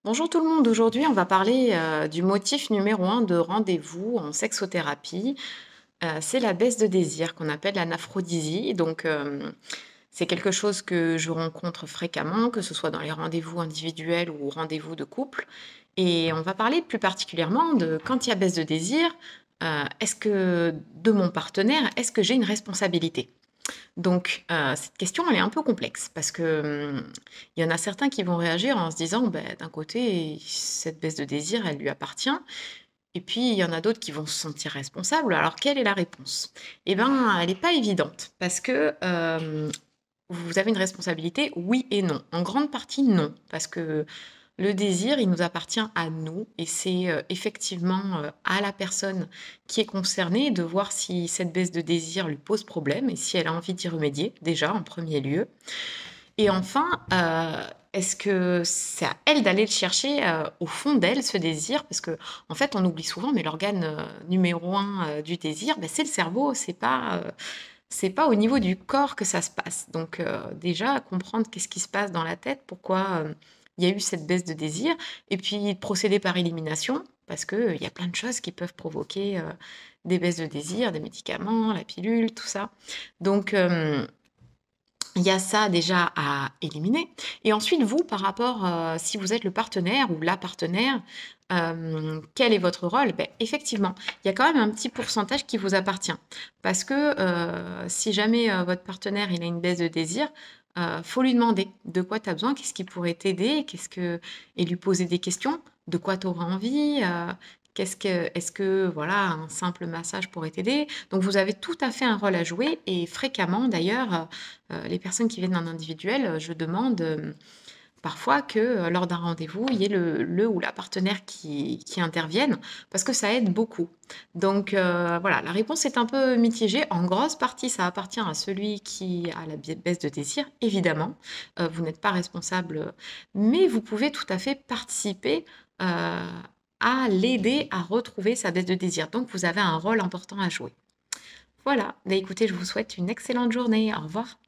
Bonjour tout le monde, aujourd'hui on va parler du motif numéro un de rendez-vous en sexothérapie. C'est la baisse de désir qu'on appelle l'anaphrodisia. Donc c'est quelque chose que je rencontre fréquemment, que ce soit dans les rendez-vous individuels ou rendez-vous de couple. Et on va parler plus particulièrement de quand il y a baisse de désir, est-ce que de mon partenaire, est-ce que j'ai une responsabilité? Donc, cette question, elle est un peu complexe parce que, il y en a certains qui vont réagir en se disant: «Beh, d'un côté, cette baisse de désir, elle lui appartient» et puis il y en a d'autres qui vont se sentir responsables. Alors quelle est la réponse? Eh ben, elle est pas évidente parce que, vous avez une responsabilité, oui et non. En grande partie, non, parce que le désir, il nous appartient à nous et c'est, effectivement, à la personne qui est concernée de voir si cette baisse de désir lui pose problème et si elle a envie d'y remédier, déjà en premier lieu. Et enfin, est-ce que c'est à elle d'aller le chercher, au fond d'elle, ce désir? Parce que en fait, on oublie souvent, mais l'organe, numéro un du désir, bah, c'est le cerveau, c'est pas au niveau du corps que ça se passe. Donc, déjà comprendre qu'est-ce qui se passe dans la tête, pourquoi, il y a eu cette baisse de désir et puis procéder par élimination parce que, il y a plein de choses qui peuvent provoquer, des baisses de désir, des médicaments, la pilule, tout ça. Donc, il y a ça déjà à éliminer et ensuite vous, par rapport, si vous êtes le partenaire ou la partenaire, quel est votre rôle? Beh, effectivement, il y a quand même un petit pourcentage qui vous appartient parce que, si jamais, votre partenaire, il a une baisse de désir, faut lui demander: «De quoi tu as besoin? Qu'est-ce qui pourrait t'aider? Qu'est-ce que» et lui poser des questions. «De quoi tu aurais envie? Qu'est-ce que est-ce que, voilà, un simple massage pourrait t'aider?» Donc vous avez tout à fait un rôle à jouer et fréquemment d'ailleurs, les personnes qui viennent en individuel, je demande, parfois que, lors d'un rendez-vous, il y ait le ou la partenaire qui intervienne parce que ça aide beaucoup. Donc voilà, la réponse est un peu mitigée. En grosse partie, ça appartient à celui qui a la baisse de désir, évidemment. Vous n'êtes pas responsable, mais vous pouvez tout à fait participer, à l'aider à retrouver sa baisse de désir. Donc vous avez un rôle important à jouer. Voilà, bah, écoutez, je vous souhaite une excellente journée. Au revoir.